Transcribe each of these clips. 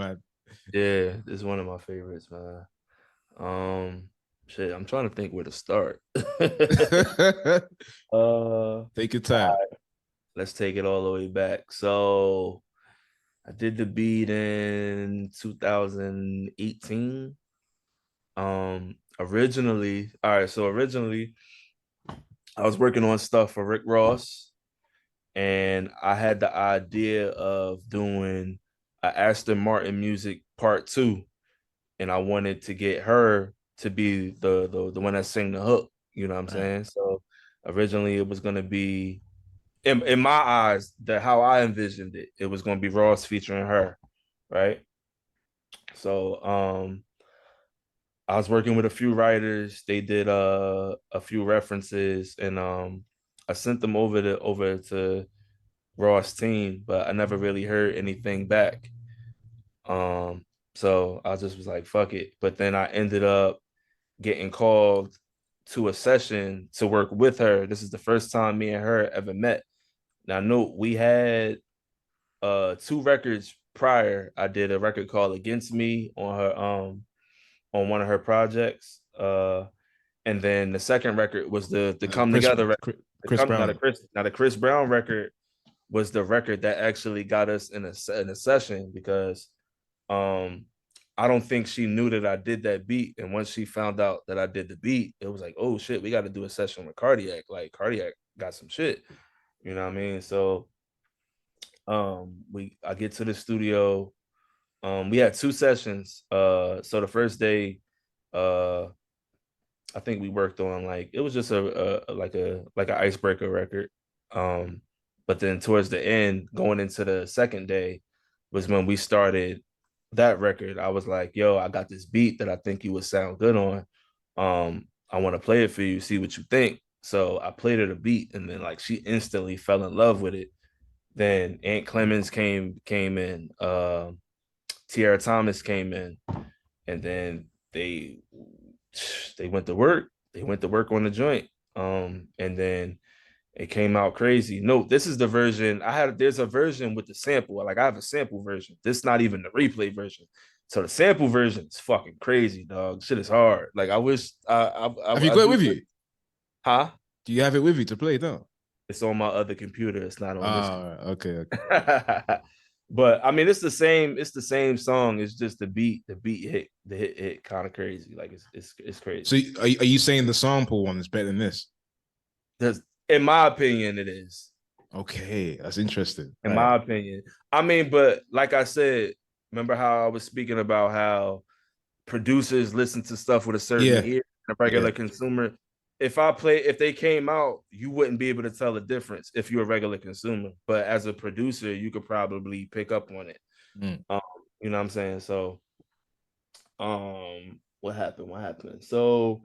man. Yeah, it's one of my favorites, man. Shit, I'm trying to think where to start. uh, Take your time. let's take it all the way back. So I did the beat in 2018. Originally, all right, so originally I was working on stuff for Rick Ross, and I had the idea of doing a Aston Martin music part two, and I wanted to get her to be the one that sang the hook. You know what I'm Right. saying? So originally it was gonna be in my eyes, the how I envisioned it, it was gonna be Ross featuring her, right? So I was working with a few writers. They did a few references, and I sent them over to Ross team, but I never really heard anything back. Um, so I just was like, fuck it. But then I ended up getting called to a session to work with her. This is the first time me and her ever met. Now, note we had two records prior. I did a record called Against Me on her on one of her projects. And then the second record was the Come Chris, Together record. The Chris come Brown. now the Chris Brown record was the record that actually got us in a session because um I don't think she knew that I did that beat. And once she found out that I did the beat, it was like, oh shit, we got to do a session with Cardiak. Like Cardiak got some shit. You know what I mean? So I get to the studio. We had two sessions. So the first day, uh I think we worked on like it was just a like an icebreaker record. Um, but then towards the end, going into the second day, was when we started that record. I was like, "Yo, I got this beat that I think you would sound good on. I want to play it for you, see what you think." So I played her the beat, and then like she instantly fell in love with it. Then Aunt Clemens came in. Tierra Thomas came in, and then they went to work. They went to work on the joint. And then it came out crazy. No, this is the version I had. There's a version with the sample. Like I have a sample version. This is not even the replay version. So the sample version is fucking crazy, dog. Shit is hard. Like I wish Have you I got it do. with you? Huh? Do you have it with you to play now? It's on my other computer. It's not on this Ah, computer. okay, okay. But I mean, it's the same. It's the same song. It's just the beat. The beat hit. The hit kind of crazy. Like it's So crazy. are you saying the sample one is better than this? That's, in my opinion, it is. Okay, that's interesting. In All right. my opinion, I mean, but like I said, remember how I was speaking about how producers listen to stuff with a certain Yeah, ear, and a yeah. regular consumer. If they came out, you wouldn't be able to tell the difference if you're a regular consumer. But as a producer, you could probably pick up on it. Mm. Um, you know what I'm saying? So, what happened? What happened? So,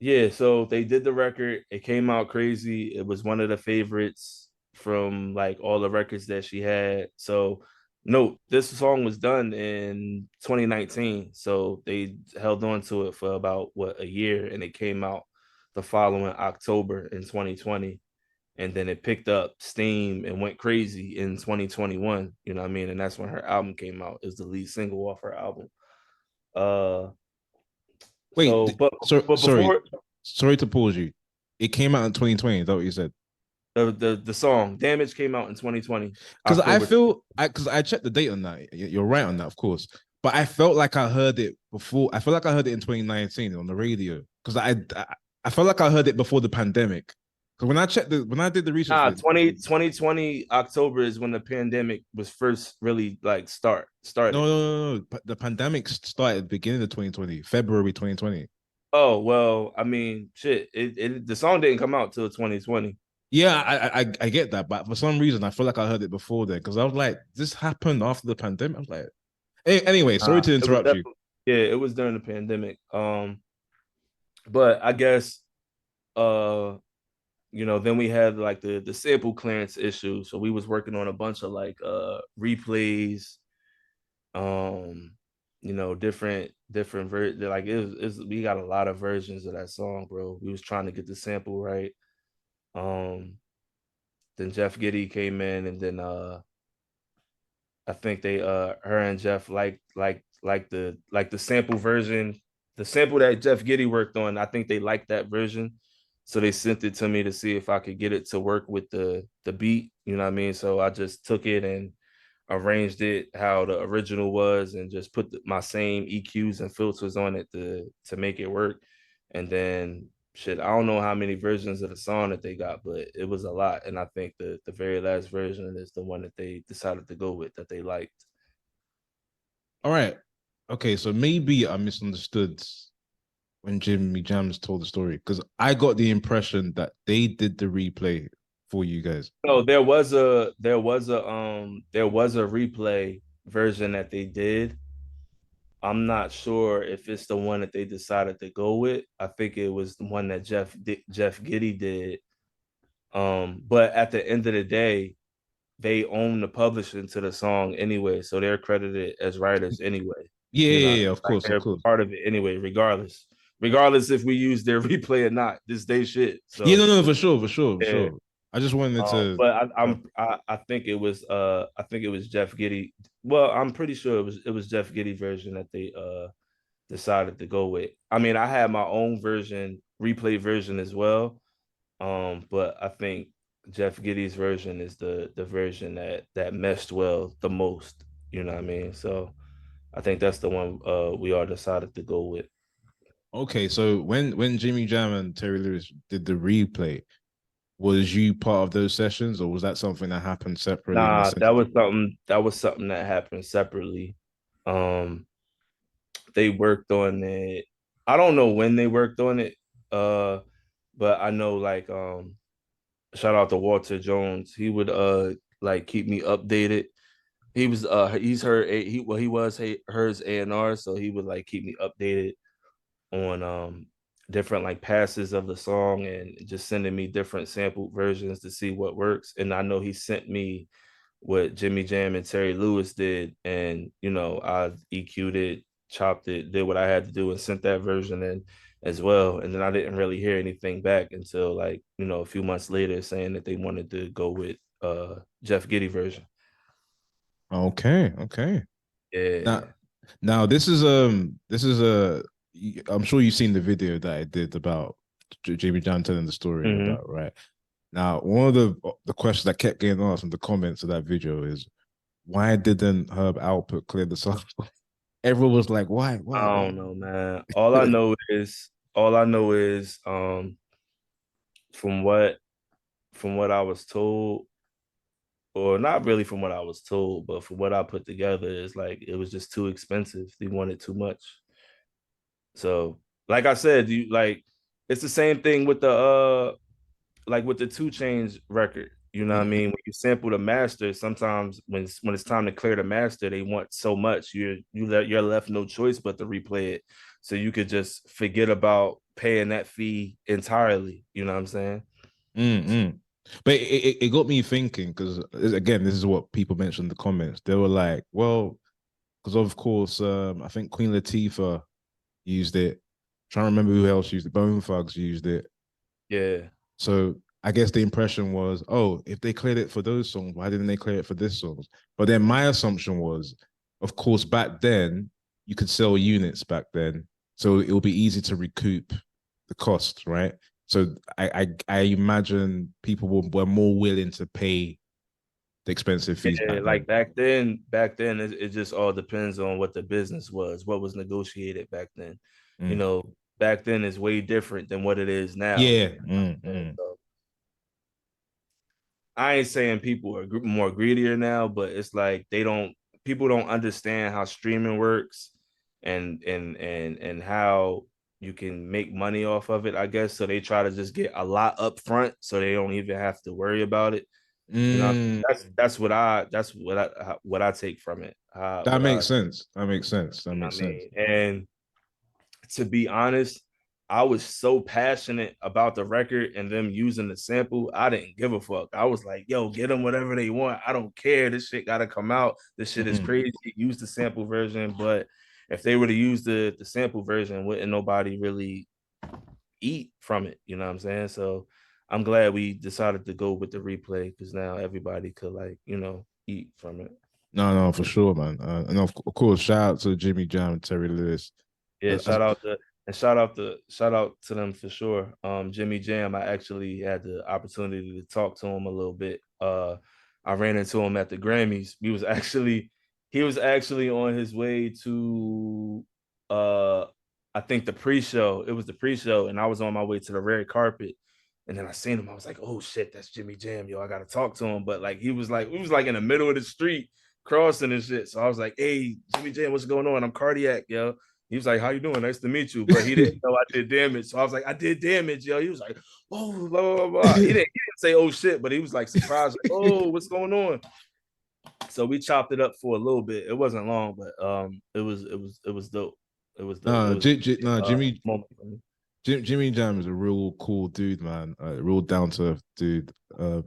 yeah, so they did the record. It came out crazy. It was one of the favorites from like all the records that she had. So, note this song was done in 2019. So they held on to it for about what a year, and it came out the following October in 2020. And then it picked up steam and went crazy in 2021. You know what I mean? And that's when her album came out. It was the lead single off her album. Uh, Wait, so but sorry, before sorry to pause you. It came out in 2020. Is that what you said? the song Damage came out in 2020, Because I October. feel because I checked the date on that. You're right on that, of course. But I felt like I heard it before. I feel like I heard it in 2019 on the radio because I felt like I heard it before the pandemic. Because when I did the research for Nah, it, 2020 October is when the pandemic was first really like no, started. no, no, no. The pandemic started beginning of 2020, February 2020. Oh, well, I mean, shit, the song didn't come out till 2020. Yeah, I get that, but for some reason I feel like I heard it before then because I was like, this happened after the pandemic. I was like, anyway, sorry to It was interrupt you. definitely yeah, it was during the pandemic. But I guess then we had like the sample clearance issue. So we was working on a bunch of like replays, um, different like we got a lot of versions of that song, bro. We was trying to get the sample right. Um, then Jeff Giddy came in, and then I think they her and Jeff like the sample version, the sample that Jeff Giddy worked on. I think they liked that version. So they sent it to me to see if I could get it to work with the beat, you know what I mean? So I just took it and arranged it how the original was and just put my same EQs and filters on it to make it work. And then shit, I don't know how many versions of the song that they got, but it was a lot. And I think the very last version is the one that they decided to go with that they liked. All right. Okay, so maybe I misunderstood when Jimmy Jams told the story because I got the impression that they did the replay for you guys. No, there was a replay version that they did. I'm not sure if it's the one that they decided to go with. I think it was the one that Jeff Giddy did. But at the end of the day, they own the publishing to the song anyway, so they're credited as writers anyway. Yeah, You yeah, know, yeah, of like course, of they're course. part of it anyway, regardless if we use their replay or not. This day shit. Yeah, no, So no, for sure, for sure, for yeah. sure. I just wanted to. But I think it was Jeff Giddy. Well, I'm pretty sure it was Jeff Giddy version that they decided to go with. I mean, I had my own version, replay version as well. But I think Jeff Giddy's version is the version that meshed well the most. You know what I mean? So I think that's the one we all decided to go with. Okay, so when Jimmy Jam and Terry Lewis did the replay, was you part of those sessions, or was that something that happened separately in the Nah, sense? that was something that happened separately. Um, they worked on it. I don't know when they worked on it. But I know like shout out to Walter Jones. He would like keep me updated. He's her he was hers A&R, so he would like keep me updated on different like passes of the song and just sending me different sampled versions to see what works. And I know he sent me what Jimmy Jam and Terry Lewis did, and I EQ'd it, chopped it, did what I had to do, and sent that version in as well. And then I didn't really hear anything back until like a few months later, saying that they wanted to go with Jeff Giddy version. Okay, okay. Now, Yeah. now this is a. I'm sure you've seen the video that I did about Jimmy Jam telling the story Mm-hmm. about right. Now, one of the questions that kept getting asked in the comments of that video is why didn't Herb output clear the song? Everyone was like, why, I why? don't know, man. All I know is from what I was told, or not really from what I was told, but from what I put together, is like it was just too expensive. They wanted too much. So, like I said, you like it's the same thing with the like with the 2 Chainz record. You know what I Mm, mean? When you sample the master, sometimes when it's time to clear the master, they want so much. You're left no choice but to replay it. So you could just forget about paying that fee entirely. You know what I'm saying? mm. But it got me thinking because again, this is what people mentioned in the comments. They were like, well, because of course, I think Queen Latifah used it. Trying to remember who else used it. Bone Thugs used it. Yeah. So I guess the impression was, oh, if they cleared it for those songs, why didn't they clear it for this songs? But then my assumption was, of course, back then you could sell units back then, so it will be easy to recoup the cost, right? So I imagine people were more willing to pay the expensive fees Yeah, back like then. back then, it just all depends on what the business was, what was negotiated back then. You Mm. know, back then is way different than what it is now. Yeah. So I ain't saying people are more greedier now, but it's like people don't understand how streaming works and how you can make money off of it, I guess. So they try to just get a lot up front so they don't even have to worry about it. You know, Mm. that's what I take from it. That makes sense. That makes sense. That I makes sense. mean, and to be honest, I was so passionate about the record and them using the sample. I didn't give a fuck. I was like, yo, get them whatever they want. I don't care. This shit got to come out. This shit is Mm. crazy. Use the sample version. But if they were to use the sample version, wouldn't nobody really eat from it? You know what I'm saying? So I'm glad we decided to go with the replay because now everybody could, like, eat from it. No, for sure, man. And of course, shout out to Jimmy Jam and Terry Lewis. Yeah, As, shout out to them for sure. Jimmy Jam, I actually had the opportunity to talk to him a little bit. I ran into him at the Grammys. He was actually on his way to uh I think the pre-show. It was the pre-show, and I was on my way to the red carpet. And then I seen him. I was like, oh shit, that's Jimmy Jam, yo. I gotta talk to him. But like we was like in the middle of the street crossing and shit. So I was like, hey, Jimmy Jam, what's going on? I'm Cardiak, yo. He was like, "How you doing? Nice to meet you." But he didn't know I did damage, so I was like, "I did damage, yo." He was like, "Oh, blah blah blah." He didn't say "oh shit," but he was like surprised, like, "Oh, what's going on?" So we chopped it up for a little bit. It wasn't long, but it was dope. It was dope. It was Jimmy moment for me. Jimmy Jam is a real cool dude, man. Real down to earth dude.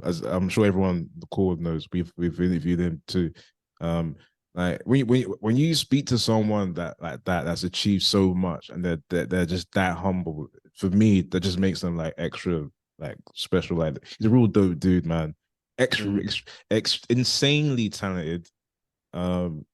As I'm sure everyone on the call knows, we've interviewed him too. Um, like when you speak to someone that's achieved so much and they're just that humble. For me, that just makes them like extra like special. Like he's a real dope dude, man. Mhm. Insanely talented. Um,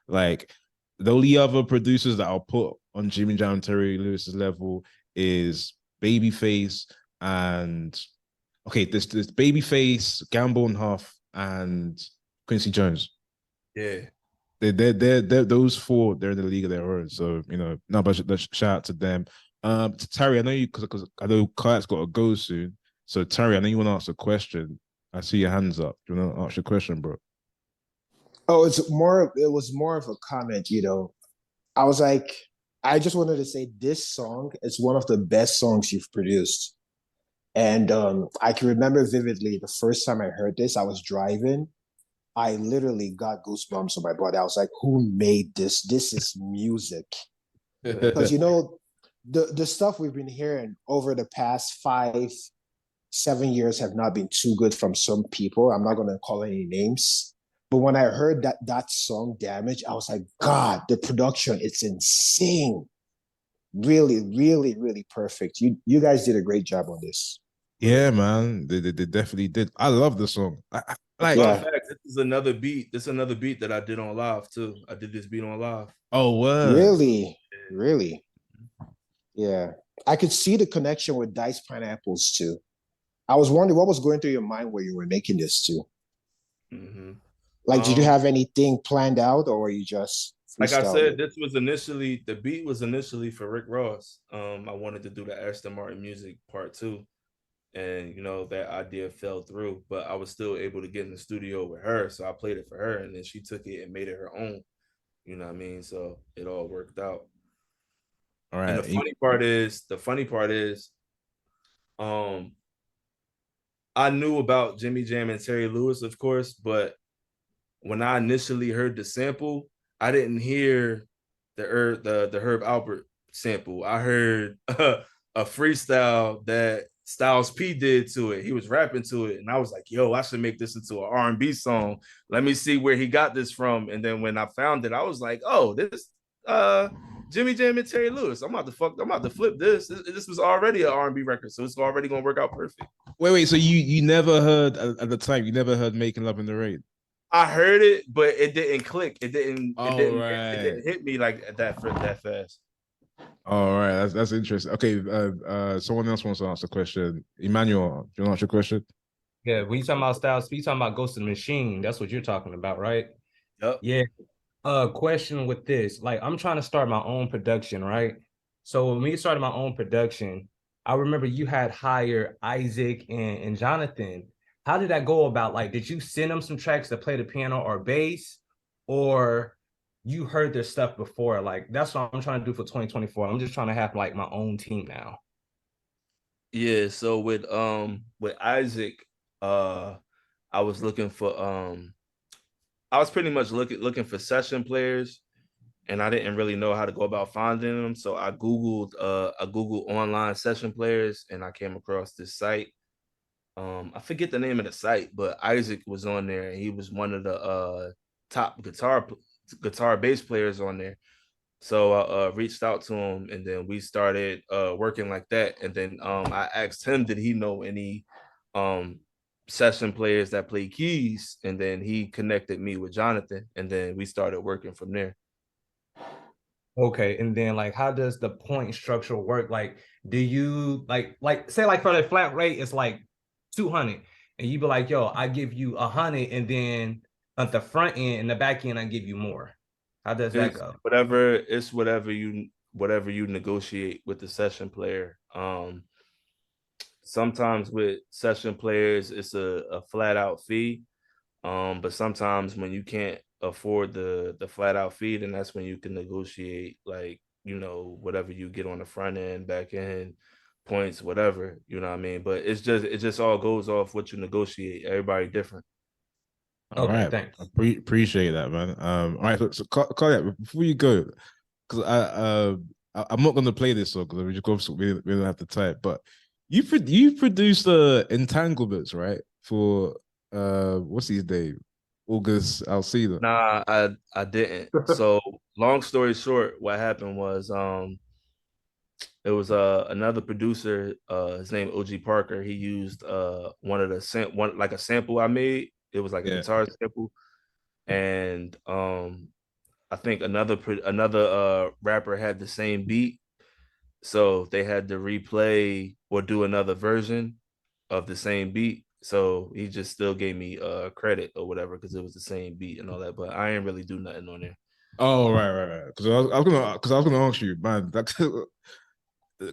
like the only other producers that I'll put on Jimmy Jam and Terry Lewis's level is Babyface and okay, this Babyface, Gamble and Huff, and Quincy Jones. Yeah, They're those four. They're in the league of their own. So no, but shout out to them. To Terry, I know you because I know Kite's got to go soon. So Terry, I know you want to ask a question. I see your hands up. Do you want to ask your question, bro? Oh, it was more of a comment, you know. I was like, I just wanted to say this song is one of the best songs you've produced. And I can remember vividly the first time I heard this, I was driving. I literally got goosebumps on my body. I was like, who made this? This is music. Because you know, the stuff we've been hearing over the past 5, 7 years have not been too good from some people. I'm not gonna call any names. But when I heard that song Damage, I was like, God, the production, it's insane. Really, really, really perfect. You guys did a great job on this. Yeah, man, they definitely did. I love the song. a fun Like, Yeah, fact. This is another beat. This is another beat that I did on live too. I did this beat on live. oh, word. really, really. Yeah. I could see the connection with Diced Pineapples too. I was wondering what was going through your mind when you were making this too. Mm-hmm. Like, did you Um, have anything planned out or were you just like I freestyling said, it? this was initially the beat was initially for Rick Ross. I wanted to do the Aston Martin music part two, and that idea fell through. But I was still able to get in the studio with her, so I played it for her, and then she took it and made it her own. You know what I mean? So it all worked out. All And right. the funny part is, um, I knew about Jimmy Jam and Terry Lewis, of course, but when I initially heard the sample, I didn't hear the Herb Alpert sample. I heard a freestyle that Styles P did to it. He was rapping to it, and I was like, "Yo, I should make this into an R&B song. Let me see where he got this from." And then when I found it, I was like, "Oh, this uh Jimmy Jam and Terry Lewis. I'm about to flip this. This was already an R&B record, so it's already gonna work out perfect." Wait. So you never heard at the time? You never heard "Making Love in the Rain"? I heard it, but it didn't click. All It right. didn't hit me like that fast. All right. That's interesting. Okay. Someone else wants to ask a question. Emmanuel, do you want to ask your question? Yeah, when you talking about Styles, you talking about Ghost of the Machine. That's what you're talking about, right? Yep. Yeah. Question with this. Like, I'm trying to start my own production, right? So when we started my own production, I remember you had hired Isaac and Jonathan. How did that go about? Like, did you send them some tracks to play the piano or bass? Or you heard their stuff before? Like, that's what I'm trying to do for 2024. I'm just trying to have like my own team now. Yeah. So with Isaac, uh, I was looking for I was pretty much looking for session players, and I didn't really know how to go about finding them. So I googled online session players, and I came across this site. I forget the name of the site, but Isaac was on there, and he was one of the top guitar bass players on there. So I reached out to him, and then we started working like that. And then I asked him, did he know any um, session players that play keys, and then he connected me with Jonathan, and then we started working from there. Okay, and then like, how does the point structure work? Like, do you like say like for the flat rate, it's like 200, and you be like, yo, I give you 100, and then at the front end and the back end, I give you more. How does that It's go? whatever you negotiate with the session player. Sometimes with session players, it's a flat out fee. But sometimes when you can't afford the flat out fee, then that's when you can negotiate, like, whatever you get on the front end, back end, points, whatever, you know what I mean? But it just all goes off what you negotiate. Everybody different. All Okay, right, thanks. appreciate that, man. All right, so Cardiak, before you go, because I'm not gonna play this song because we don't have the type, but you produced entanglements, right? For what's his name? August Alsina. Nah, I didn't. So long story short, what happened was it was another producer, his name OG Parker. He used one of the one like a sample I made. It was like a Yeah. guitar sample, and I think another rapper had the same beat, so they had to replay or do another version of the same beat. So he just still gave me credit or whatever because it was the same beat and all that. But I ain't really do nothing on there. Oh, right. Because I was gonna ask you, man.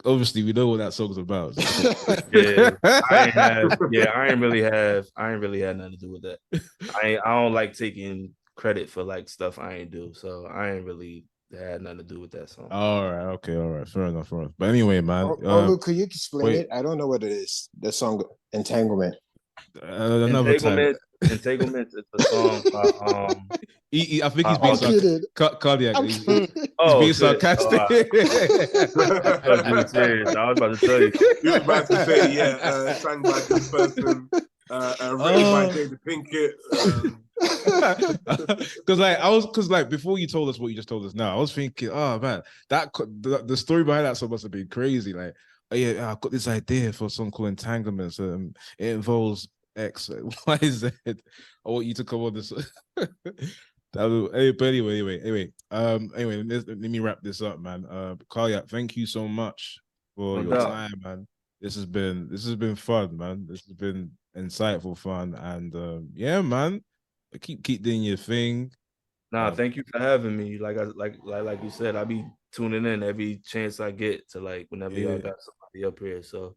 Obviously, we know what that song's about. Yeah, I ain't really had nothing to do with that. I don't like taking credit for like stuff I ain't do, so I ain't really had nothing to do with that song. All right, okay, all right, fair enough. But anyway, man, Olu, could you explain wait, it? I don't know what it is. The song Entanglement. another time. Entanglements is a song by I think he's being I'm kidding. Cardiac. I'm kidding. He's being shit. sarcastic. I thought you were serious. I was about to tell you. You was about to say, yeah, sang by this person, written by Jada Pinkett. Because before you told us what you just told us now, I was thinking, oh man, the story behind that song must have been crazy. Like, oh yeah, I got this idea for a song called Entanglements. It involves X, Y, Z. I want you to come on this. But anyway, let me wrap this up, man. Cardiak, thank you so much for No your doubt. time, man. This has been fun, man. This has been insightful fun, and yeah, man. Keep doing your thing. Nah, thank you for having me. Like you said, I be tuning in every chance I get to, like, whenever y'all got somebody up here. So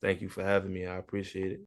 thank you for having me. I appreciate it.